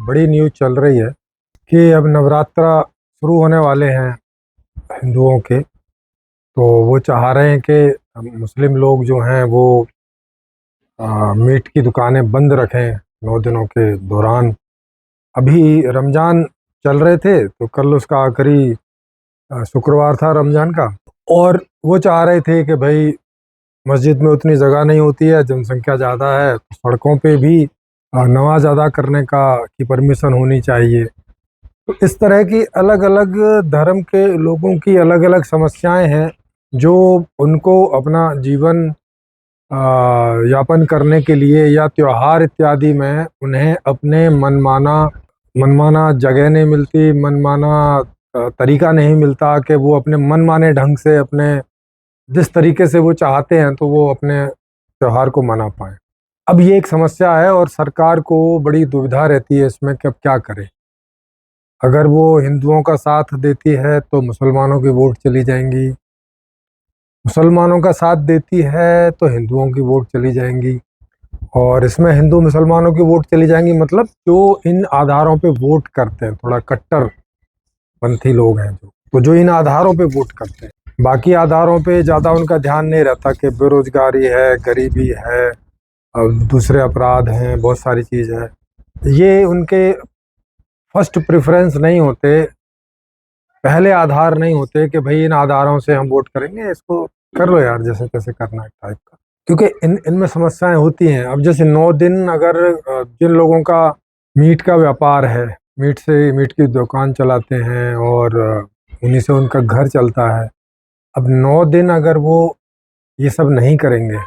बड़ी न्यूज़ चल रही है कि अब नवरात्रा शुरू होने वाले हैं हिंदुओं के। तो वो चाह रहे हैं कि मुस्लिम लोग जो हैं वो मीट की दुकानें बंद रखें 9 दिनों के दौरान। अभी रमज़ान चल रहे थे तो कल उसका आखिरी शुक्रवार था रमज़ान का। और वो चाह रहे थे कि भाई मस्जिद में उतनी जगह नहीं होती है, जनसंख्या ज़्यादा है, तो सड़कों पे भी नमाज अदा करने का की परमिशन होनी चाहिए। तो इस तरह की अलग अलग धर्म के लोगों की अलग अलग समस्याएं हैं जो उनको अपना जीवन यापन करने के लिए या त्योहार इत्यादि में उन्हें अपने मनमाना मनमाना जगह नहीं मिलती, मनमाना तरीका नहीं मिलता कि वो अपने मनमाने ढंग से अपने जिस तरीके से वो चाहते हैं तो वो अपने त्योहार को मना पाएँ। अब ये एक समस्या है और सरकार को बड़ी दुविधा रहती है इसमें कि अब क्या करे। अगर वो हिंदुओं का साथ देती है तो मुसलमानों की वोट चली जाएंगी, मुसलमानों का साथ देती है तो हिंदुओं की वोट चली जाएंगी। और इसमें हिंदू मुसलमानों की वोट चली जाएंगी मतलब जो इन आधारों पे वोट करते हैं, थोड़ा कट्टरपंथी लोग हैं जो इन आधारों पे वोट करते हैं। बाकी आधारों पे ज़्यादा उनका ध्यान नहीं रहता कि बेरोजगारी है, गरीबी है, और दूसरे अपराध हैं, बहुत सारी चीज़ है। ये उनके फर्स्ट प्रेफरेंस नहीं होते, पहले आधार नहीं होते कि भाई इन आधारों से हम वोट करेंगे, इसको कर लो यार जैसे तैसे करना है टाइप का। क्योंकि इनमें समस्याएं होती हैं। अब जैसे 9 दिन अगर जिन लोगों का मीट का व्यापार है, मीट की दुकान चलाते हैं और उन्हीं से उनका घर चलता है, अब 9 दिन अगर वो ये सब नहीं करेंगे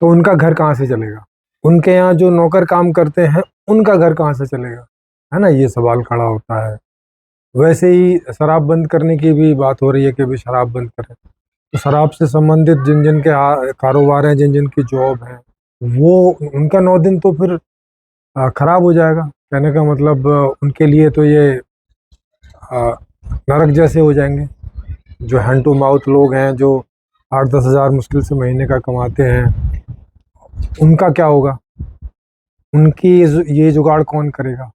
तो उनका घर कहाँ से चलेगा? उनके यहाँ जो नौकर काम करते हैं उनका घर कहाँ से चलेगा? है ना, ये सवाल खड़ा होता है। वैसे ही शराब बंद करने की भी बात हो रही है कि भी शराब बंद करें, तो शराब से संबंधित जिन जिन के कारोबार हैं, जिन जिन की जॉब है, वो उनका 9 दिन तो फिर खराब हो जाएगा। कहने का मतलब उनके लिए तो ये नरक जैसे हो जाएंगे। जो हैंड टू माउथ लोग हैं, जो 8-10 हज़ार मुश्किल से महीने का कमाते हैं, उनका क्या होगा? उनकी ये जुगाड़ कौन करेगा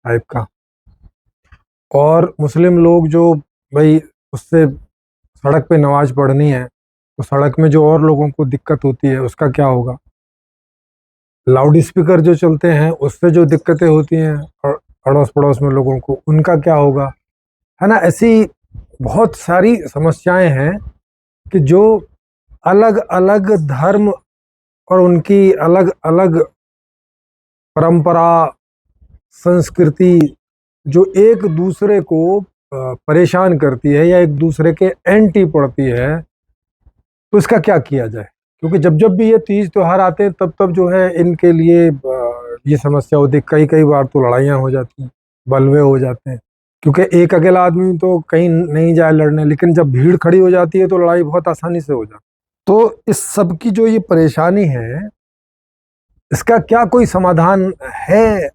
टाइप का। और मुस्लिम लोग जो भाई उससे सड़क पे नमाज पढ़नी है तो सड़क में जो और लोगों को दिक्कत होती है उसका क्या होगा? लाउड स्पीकर जो चलते हैं उससे जो दिक्कतें होती हैं अड़ोस पड़ोस में लोगों को, उनका क्या होगा? है ना, ऐसी बहुत सारी समस्याएं हैं कि जो अलग अलग धर्म और उनकी अलग अलग परंपरा, संस्कृति जो एक दूसरे को परेशान करती है या एक दूसरे के एंटी पड़ती है, तो इसका क्या किया जाए? क्योंकि जब जब भी ये तीज त्योहार आते हैं तब तब जो है इनके लिए ये समस्या होती है। कई कई बार तो लड़ाइयाँ हो जाती हैं, बलवे हो जाते हैं, क्योंकि एक अकेला आदमी तो कहीं नहीं जाए लड़ने, लेकिन जब भीड़ खड़ी हो जाती है तो लड़ाई बहुत आसानी से हो जाती है। तो इस सब की जो ये परेशानी है, इसका क्या कोई समाधान है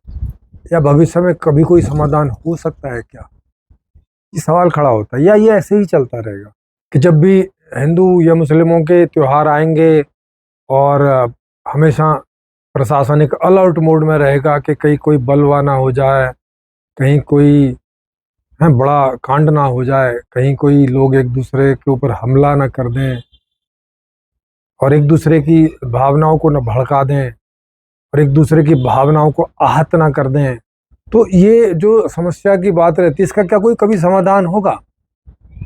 या भविष्य में कभी कोई समाधान हो सकता है क्या? ये सवाल खड़ा होता है, या ये ऐसे ही चलता रहेगा कि जब भी हिंदू या मुस्लिमों के त्योहार आएंगे और हमेशा प्रशासन एक अलर्ट मोड में रहेगा कि कहीं कोई बलवा ना हो जाए, कहीं कोई बड़ा कांड ना हो जाए, कहीं कोई लोग एक दूसरे के ऊपर हमला ना कर दें और एक दूसरे की भावनाओं को न भड़का दें और एक दूसरे की भावनाओं को आहत ना कर दें। तो ये जो समस्या की बात रहती है, इसका क्या कोई कभी समाधान होगा?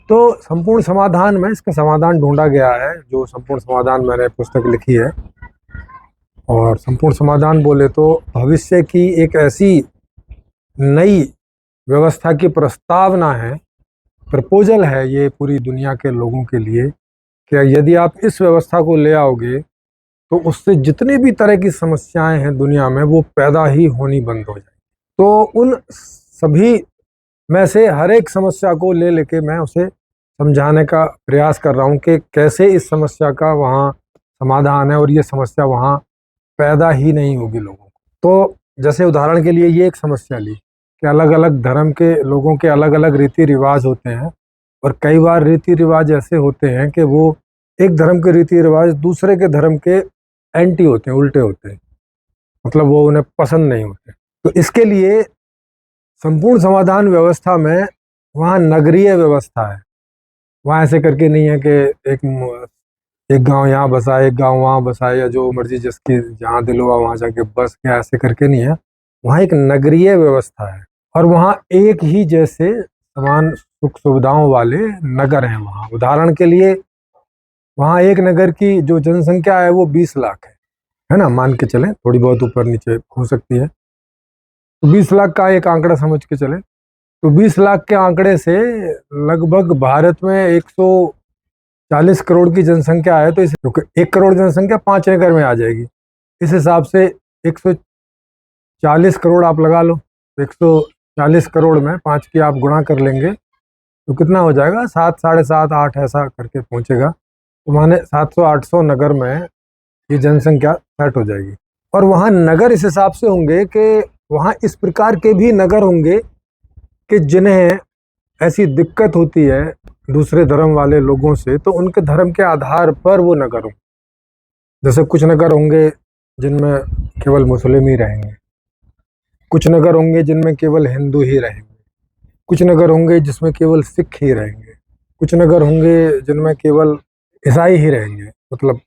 तो संपूर्ण समाधान में इसका समाधान ढूंढा गया है। जो संपूर्ण समाधान मैंने पुस्तक लिखी है, और संपूर्ण समाधान बोले तो भविष्य की एक ऐसी नई व्यवस्था की प्रस्तावना है, प्रपोजल है ये पूरी दुनिया के लोगों के लिए कि यदि आप इस व्यवस्था को ले आओगे तो उससे जितनी भी तरह की समस्याएं हैं दुनिया में वो पैदा ही होनी बंद हो जाए। तो उन सभी में से हर एक समस्या को ले लेके मैं उसे समझाने का प्रयास कर रहा हूँ कि कैसे इस समस्या का वहाँ समाधान है और ये समस्या वहाँ पैदा ही नहीं होगी लोगों को। तो जैसे उदाहरण के लिए ये एक समस्या ली कि अलग अलग धर्म के लोगों के अलग अलग रीति रिवाज होते हैं, और कई बार रीति रिवाज ऐसे होते हैं कि वो एक धर्म के रीति रिवाज दूसरे के धर्म के एंटी होते हैं, उल्टे होते हैं, मतलब वो उन्हें पसंद नहीं होते। तो इसके लिए संपूर्ण समाधान व्यवस्था में वहाँ नगरीय व्यवस्था है। वहाँ ऐसे करके नहीं है कि एक गांव यहाँ बसा, एक गांव वहाँ बसा, या जो मर्जी जिसकी जहाँ दिल हुआ वहाँ जाके बस गया, ऐसे करके नहीं है। वहाँ एक नगरीय व्यवस्था है और वहाँ एक ही जैसे समान सुख सुविधाओं वाले नगर हैं। वहाँ उदाहरण के लिए वहाँ एक नगर की जो जनसंख्या है वो 20 लाख है ना, मान के चलें, थोड़ी बहुत ऊपर नीचे हो सकती है। तो 20 लाख का एक आंकड़ा समझ के चले, तो 20 लाख के आंकड़े से लगभग भारत में 140 करोड़ की जनसंख्या है। तो इस 1 करोड़ जनसंख्या 5 नगर में आ जाएगी। इस हिसाब से 140 करोड़ आप लगा लो, 140 करोड़ में 5 की आप गुणा कर लेंगे तो कितना हो जाएगा, 7, 7.5, 8 ऐसा करके पहुंचेगा। तो माने 700-800 नगर में ये जनसंख्या सेट हो जाएगी। और वहाँ नगर इस हिसाब से होंगे कि वहाँ इस प्रकार के भी नगर होंगे कि जिन्हें ऐसी दिक्कत होती है दूसरे धर्म वाले लोगों से, तो उनके धर्म के आधार पर वो नगर होंगे। जैसे कुछ नगर होंगे जिनमें केवल मुस्लिम ही रहेंगे, कुछ नगर होंगे जिनमें केवल हिंदू ही रहेंगे, कुछ नगर होंगे जिसमें केवल सिख ही रहेंगे, कुछ नगर होंगे जिनमें केवल ईसाई ही रहेंगे, मतलब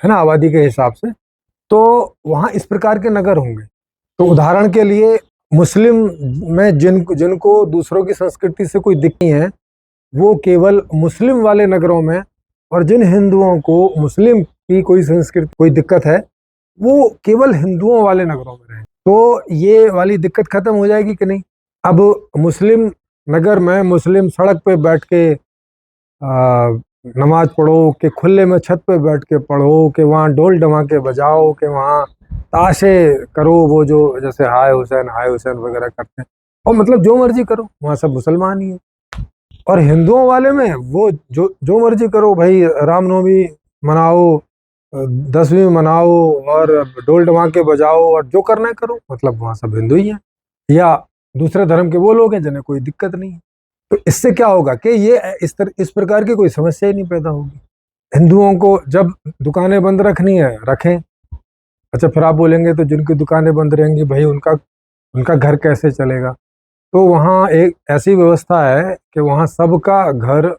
है ना, आबादी के हिसाब से। तो वहाँ इस प्रकार के नगर होंगे। तो उदाहरण के लिए मुस्लिम में जिनको दूसरों की संस्कृति से कोई दिक्कत नहीं है, वो केवल मुस्लिम वाले नगरों में, और जिन हिंदुओं को मुस्लिम की कोई संस्कृति कोई दिक्कत है वो केवल हिंदुओं वाले नगरों में रहे। तो ये वाली दिक्कत खत्म हो जाएगी कि नहीं। अब मुस्लिम नगर में मुस्लिम सड़क पे बैठ के नमाज पढ़ो, कि खुले में छत पे बैठ के पढ़ो, कि वहाँ ढोल ढमाके बजाओ, कि वहाँ ताशे करो, वो जो जैसे हाय हुसैन वगैरह करते हैं, और मतलब जो मर्जी करो, वहाँ सब मुसलमान ही है। और हिंदुओं वाले में वो जो मर्जी करो भाई, रामनवमी मनाओ, 10वीं मनाओ, और ढोल ढमाके बजाओ, और जो करना है करो, मतलब वहाँ सब हिंदू ही हैं, या दूसरे धर्म के वो लोग हैं जिन्हें कोई दिक्कत नहीं है। तो इससे क्या होगा कि ये इस प्रकार की कोई समस्या ही नहीं पैदा होगी। हिंदुओं को जब दुकानें बंद रखनी है रखें। अच्छा, फिर आप बोलेंगे तो जिनकी दुकानें बंद रहेंगी भाई उनका घर कैसे चलेगा। तो वहाँ एक ऐसी व्यवस्था है कि वहाँ सबका घर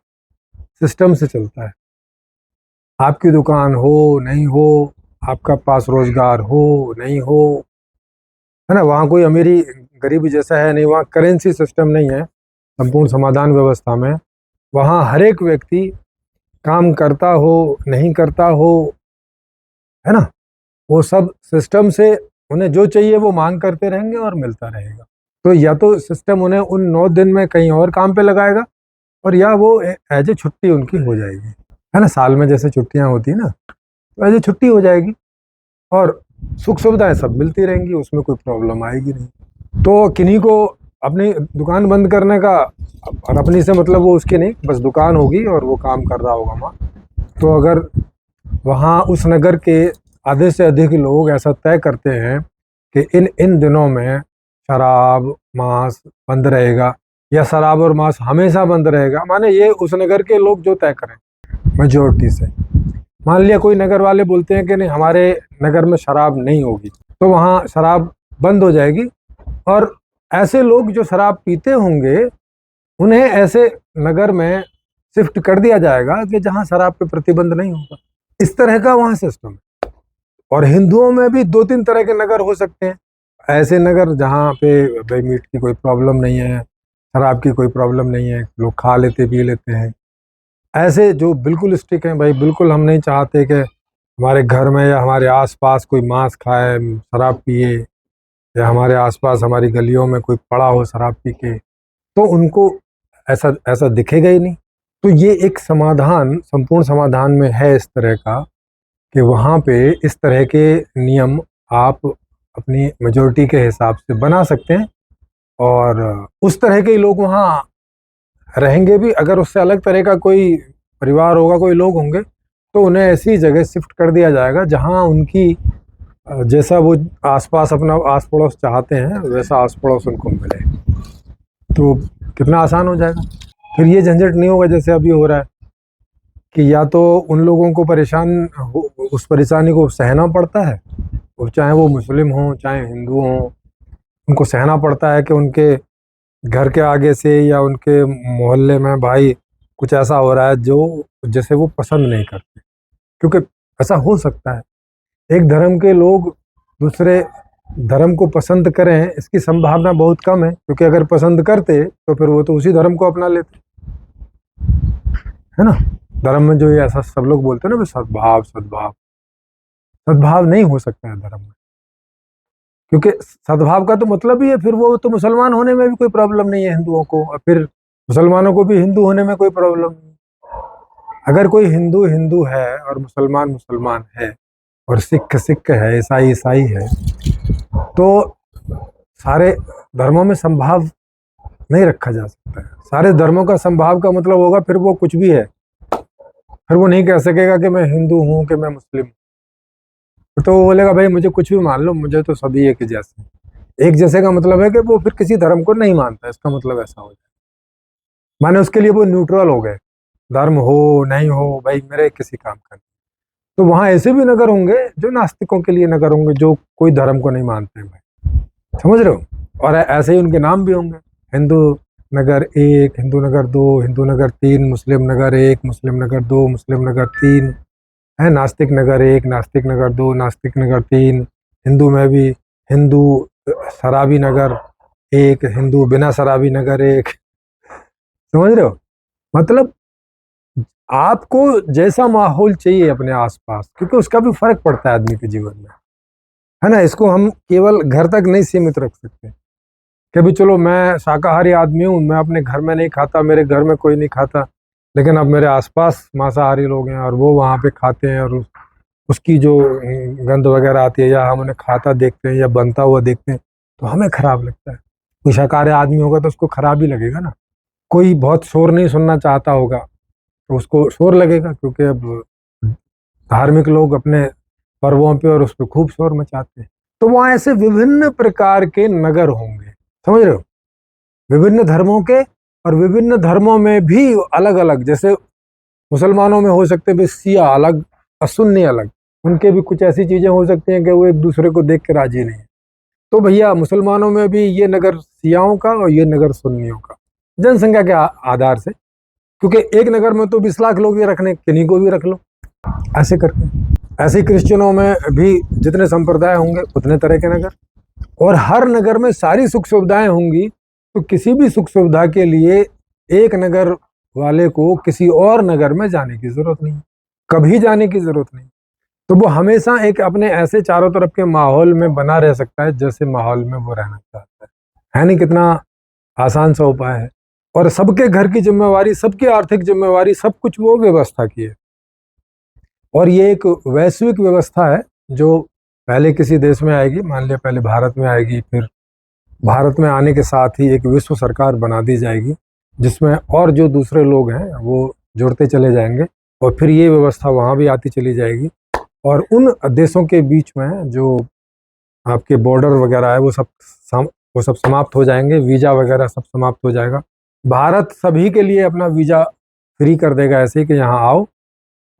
सिस्टम से चलता है। आपकी दुकान हो नहीं हो, आपका पास रोजगार हो नहीं हो, है ना, वहाँ कोई अमीरी गरीबी जैसा है नहीं, वहाँ करेंसी सिस्टम नहीं है। संपूर्ण समाधान व्यवस्था में वहाँ हर एक व्यक्ति काम करता हो नहीं करता हो, है ना, वो सब सिस्टम से उन्हें जो चाहिए वो मांग करते रहेंगे और मिलता रहेगा। तो या तो सिस्टम उन्हें उन 9 दिन में कहीं और काम पे लगाएगा, और या वो एज ए छुट्टी उनकी हो जाएगी, है ना, साल में जैसे छुट्टियां होती है ना, तो एज ए छुट्टी हो जाएगी और सुख सुविधाएं सब मिलती रहेंगी, उसमें कोई प्रॉब्लम आएगी नहीं। तो किन्हीं को अपनी दुकान बंद करने का, और अपनी से मतलब वो उसकी नहीं, बस दुकान होगी और वो काम कर रहा होगा वहाँ, तो अगर वहाँ उस नगर के आधे से अधिक लोग ऐसा तय करते हैं कि इन दिनों में शराब मांस बंद रहेगा, या शराब और मांस हमेशा बंद रहेगा, माने ये उस नगर के लोग जो तय करें मेजोरिटी से। मान लिया कोई नगर वाले बोलते हैं कि नहीं हमारे नगर में शराब नहीं होगी, तो वहाँ शराब बंद हो जाएगी, और ऐसे लोग जो शराब पीते होंगे उन्हें ऐसे नगर में शिफ्ट कर दिया जाएगा कि जहाँ शराब पे प्रतिबंध नहीं होगा। इस तरह का वहाँ सिस्टम है। और हिंदुओं में भी 2-3 तरह के नगर हो सकते हैं। ऐसे नगर जहाँ पे भाई मीट की कोई प्रॉब्लम नहीं है, शराब की कोई प्रॉब्लम नहीं है, लोग खा लेते पी लेते हैं। ऐसे जो बिल्कुल स्ट्रिक्ट हैं, भाई बिल्कुल हम नहीं चाहते कि हमारे घर में या हमारे आसपास कोई मांस खाए, शराब पिए, या हमारे आसपास हमारी गलियों में कोई पड़ा हो शराब पी के, तो उनको ऐसा ऐसा दिखेगा ही नहीं। तो ये एक समाधान संपूर्ण समाधान में है इस तरह का कि वहाँ पे इस तरह के नियम आप अपनी मेजोरिटी के हिसाब से बना सकते हैं, और उस तरह के लोग वहाँ रहेंगे भी। अगर उससे अलग तरह का कोई परिवार होगा, कोई लोग होंगे, तो उन्हें ऐसी जगह शिफ्ट कर दिया जाएगा जहाँ उनकी जैसा वो आसपास अपना आस पड़ोस चाहते हैं वैसा आस पड़ोस उनको मिले। तो कितना आसान हो जाएगा, फिर ये झंझट नहीं होगा जैसे अभी हो रहा है कि या तो उन लोगों को उस परेशानी को सहना पड़ता है, और चाहे वो मुस्लिम हों चाहे हिंदू हों, उनको सहना पड़ता है कि उनके घर के आगे से या उनके मोहल्ले में भाई कुछ ऐसा हो रहा है जो जैसे वो पसंद नहीं करते, क्योंकि ऐसा हो सकता है एक धर्म के लोग दूसरे धर्म को पसंद करें, इसकी संभावना बहुत कम है, क्योंकि अगर पसंद करते तो फिर वो तो उसी धर्म को अपना लेते, है ना। धर्म में जो ये ऐसा सब लोग बोलते हैं ना, सद्भाव सद्भाव, सद्भाव नहीं हो सकता है धर्म में, क्योंकि सद्भाव का तो मतलब ही है फिर वो तो मुसलमान होने में भी कोई प्रॉब्लम नहीं है हिंदुओं को, और फिर मुसलमानों को भी हिंदू होने में कोई प्रॉब्लम नहीं। अगर कोई हिंदू हिंदू है और मुसलमान मुसलमान है और सिख सिख है, ईसाई ईसाई है, तो सारे धर्मों में संभाव नहीं रखा जा सकता है। सारे धर्मों का संभाव का मतलब होगा फिर वो कुछ भी है, फिर वो नहीं कह सकेगा कि मैं हिंदू हूं कि मैं मुस्लिम हूं। तो वो बोलेगा भाई मुझे कुछ भी मान लो, मुझे तो सभी एक जैसे। एक जैसे का मतलब है कि वो फिर किसी धर्म को नहीं मानता, इसका मतलब ऐसा हो जाए, माने उसके लिए वो न्यूट्रल हो गए, धर्म हो नहीं हो भाई मेरे किसी काम का नहीं। तो वहां ऐसे भी नगर होंगे जो नास्तिकों के लिए नगर होंगे, जो कोई धर्म को नहीं मानते भाई, समझ रहे हो। और ऐसे ही उनके नाम भी होंगे, हिंदू नगर 1, हिंदू नगर 2, हिंदू नगर 3, मुस्लिम नगर 1, मुस्लिम नगर 2, मुस्लिम नगर 3, है नास्तिक नगर 1, नास्तिक नगर 2, नास्तिक नगर 3। हिंदू में भी हिंदू शराबी नगर 1, हिंदू बिना शराबी नगर 1, समझ रहे हो। मतलब आपको जैसा माहौल चाहिए अपने आसपास, क्योंकि उसका भी फर्क पड़ता है आदमी के जीवन में, है ना। इसको हम केवल घर तक नहीं सीमित रख सकते कि भी चलो मैं शाकाहारी आदमी हूँ, मैं अपने घर में नहीं खाता, मेरे घर में कोई नहीं खाता, लेकिन अब मेरे आसपास मांसाहारी लोग हैं और वो वहाँ पे खाते हैं, और उसकी जो गंध वगैरह आती है या हम उन्हें खाता देखते हैं या बनता हुआ देखते हैं तो हमें खराब लगता है। कोई शाकाहारी आदमी होगा तो उसको खराब ही लगेगा ना। कोई बहुत शोर नहीं सुनना चाहता होगा तो उसको शोर लगेगा, क्योंकि अब धार्मिक लोग अपने पर्वों पे और उस पर खूब शोर मचाते हैं। तो वहाँ ऐसे विभिन्न प्रकार के नगर होंगे, समझ रहे हो, विभिन्न धर्मों के। और विभिन्न धर्मों में भी अलग अलग, जैसे मुसलमानों में हो सकते हैं शिया अलग और सुन्नी अलग, उनके भी कुछ ऐसी चीजें हो सकती हैं कि वो एक दूसरे को देख के राजी नहीं है। तो भैया मुसलमानों में भी ये नगर शियाओं का और ये नगर सुन्नियों का, जनसंख्या के आधार से, क्योंकि एक नगर में तो 20 लाख लोग ये रखने, किन्हीं को भी रख लो ऐसे करके। ऐसे क्रिश्चियनों में भी जितने संप्रदाय होंगे उतने तरह के नगर, और हर नगर में सारी सुख सुविधाएं होंगी, तो किसी भी सुख सुविधा के लिए एक नगर वाले को किसी और नगर में जाने की जरूरत नहीं, कभी जाने की जरूरत नहीं। तो वो हमेशा एक अपने ऐसे चारों तरफ के माहौल में बना रह सकता है जैसे माहौल में वो रहना चाहता है नहीं। कितना आसान सा उपाय है। और सबके घर की जिम्मेवारी, सबकी आर्थिक जिम्मेवारी, सब कुछ वो व्यवस्था की है। और ये एक वैश्विक व्यवस्था है जो पहले किसी देश में आएगी, मान लिया पहले भारत में आएगी, फिर भारत में आने के साथ ही एक विश्व सरकार बना दी जाएगी जिसमें और जो दूसरे लोग हैं वो जुड़ते चले जाएंगे, और फिर ये व्यवस्था वहाँ भी आती चली जाएगी। और उन देशों के बीच में जो आपके बॉर्डर वगैरह है वो सब समाप्त हो जाएंगे, वीज़ा वगैरह सब समाप्त हो जाएगा। भारत सभी के लिए अपना वीज़ा फ्री कर देगा, ऐसे ही कि यहाँ आओ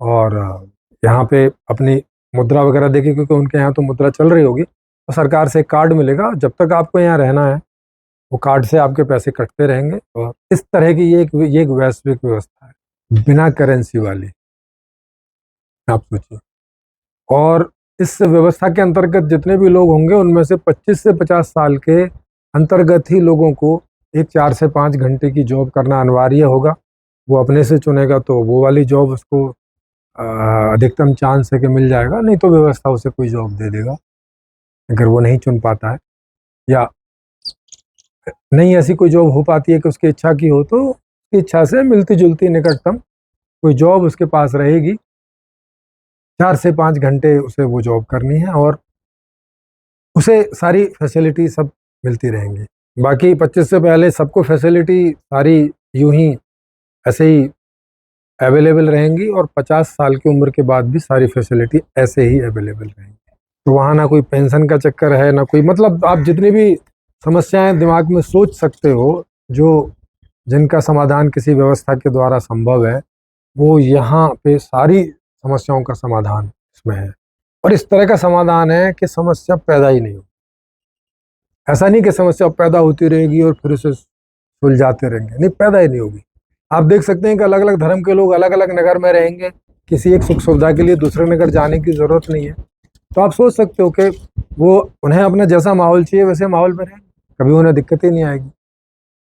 और यहाँ पे अपनी मुद्रा वगैरह देखिए, क्योंकि उनके यहाँ तो मुद्रा चल रही होगी, तो सरकार से कार्ड मिलेगा, जब तक आपको यहाँ रहना है वो कार्ड से आपके पैसे कटते रहेंगे। और इस तरह की ये एक वैश्विक व्यवस्था है बिना करेंसी वाली, आप सोचिए। और इस व्यवस्था के अंतर्गत जितने भी लोग होंगे उनमें से 25 से 50 साल के अंतर्गत ही लोगों को एक 4 से 5 घंटे की जॉब करना अनिवार्य होगा। वो अपने से चुनेगा तो वो वाली जॉब उसको अधिकतम चांस है कि मिल जाएगा, नहीं तो व्यवस्था उसे कोई जॉब दे देगा अगर वो नहीं चुन पाता है, या नहीं ऐसी कोई जॉब हो पाती है कि उसकी इच्छा की हो, तो उसकी इच्छा से मिलती जुलती निकटतम कोई जॉब उसके पास रहेगी। 4 से 5 घंटे उसे वो जॉब करनी है और उसे सारी फैसिलिटी सब मिलती रहेंगी। बाकी 25 से पहले सबको फैसिलिटी सारी यूं ही ऐसे ही अवेलेबल रहेंगी, और 50 साल की उम्र के बाद भी सारी फैसिलिटी ऐसे ही अवेलेबल रहेंगी। तो वहाँ ना कोई पेंशन का चक्कर है, ना कोई, मतलब आप जितनी भी समस्याएं दिमाग में सोच सकते हो जो जिनका समाधान किसी व्यवस्था के द्वारा संभव है, वो यहाँ पे सारी समस्याओं का समाधान इसमें है। और इस तरह का समाधान है कि समस्या पैदा ही नहीं हो। ऐसा नहीं कि समस्या पैदा होती रहेगी और फिर उसे सुलझाते रहेंगे, नहीं पैदा ही नहीं होगी। आप देख सकते हैं कि अलग अलग धर्म के लोग अलग अलग नगर में रहेंगे, किसी एक सुख सुविधा के लिए दूसरे नगर जाने की जरूरत नहीं है। तो आप सोच सकते हो कि वो उन्हें अपना जैसा माहौल चाहिए वैसे माहौल में रहेंगे, कभी उन्हें दिक्कत ही नहीं आएगी,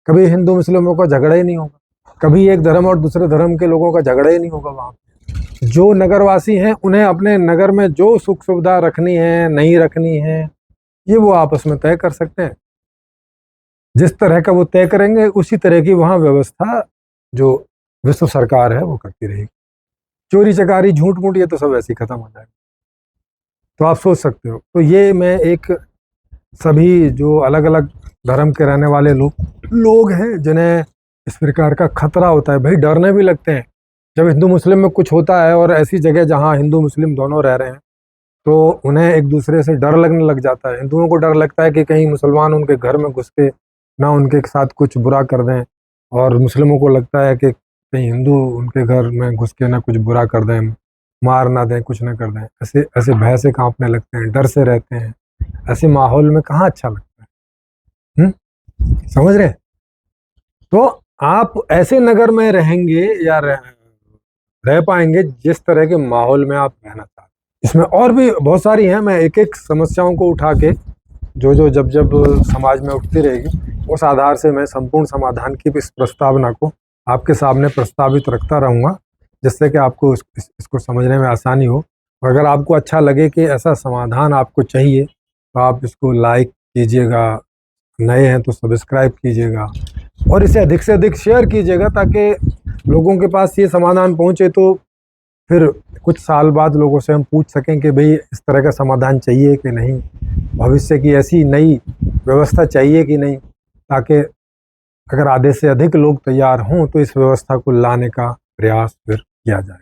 कभी हिंदू मुस्लिमों का झगड़ा ही नहीं होगा, कभी एक धर्म और दूसरे धर्म के लोगों का झगड़ा ही नहीं होगा। वहाँ जो नगरवासी हैं उन्हें अपने नगर में जो सुख सुविधा रखनी है नहीं रखनी है ये वो आपस में तय कर सकते हैं। जिस तरह का वो तय करेंगे उसी तरह की वहाँ व्यवस्था जो विश्व सरकार है वो करती रहेगी। चोरी चकारी झूठ मूठ ये तो सब ऐसे ही खत्म हो जाएगा। तो आप सोच सकते हो। तो ये मैं एक सभी जो अलग अलग धर्म के रहने वाले लोग हैं जिन्हें इस प्रकार का खतरा होता है, भाई डरने भी लगते हैं जब हिंदू मुस्लिम में कुछ होता है, और ऐसी जगह जहाँ हिंदू मुस्लिम दोनों रह रहे हैं तो उन्हें एक दूसरे से डर लगने लग जाता है। हिंदुओं को डर लगता है कि कहीं मुसलमान उनके घर में घुस के ना उनके साथ कुछ बुरा कर दें, और मुस्लिमों को लगता है कि कहीं हिंदू उनके घर में घुस के ना कुछ बुरा कर दें, मार ना दें, कुछ ना कर दें। ऐसे ऐसे भय से कांपने लगते हैं, डर से रहते हैं। ऐसे माहौल में कहाँ अच्छा लगता है। समझ रहे? तो आप ऐसे नगर में रहेंगे या रह पाएंगे जिस तरह के माहौल में आप रहना चाहते हैं। इसमें और भी बहुत सारी हैं, मैं एक एक समस्याओं को उठा के जो जो जब जब समाज में उठती रहेगी उस आधार से मैं संपूर्ण समाधान की इस प्रस्तावना को आपके सामने प्रस्तावित रखता रहूँगा, जिससे कि आपको इसको समझने में आसानी हो। और अगर आपको अच्छा लगे कि ऐसा समाधान आपको चाहिए तो आप इसको लाइक कीजिएगा, नए हैं तो सब्सक्राइब कीजिएगा, और इसे अधिक से अधिक शेयर कीजिएगा ताकि लोगों के पास ये समाधान पहुँचे। तो फिर कुछ साल बाद लोगों से हम पूछ सकें कि भाई इस तरह का समाधान चाहिए कि नहीं, भविष्य की ऐसी नई व्यवस्था चाहिए कि नहीं, ताकि अगर आधे से अधिक लोग तैयार हों तो इस व्यवस्था को लाने का प्रयास फिर किया जाए।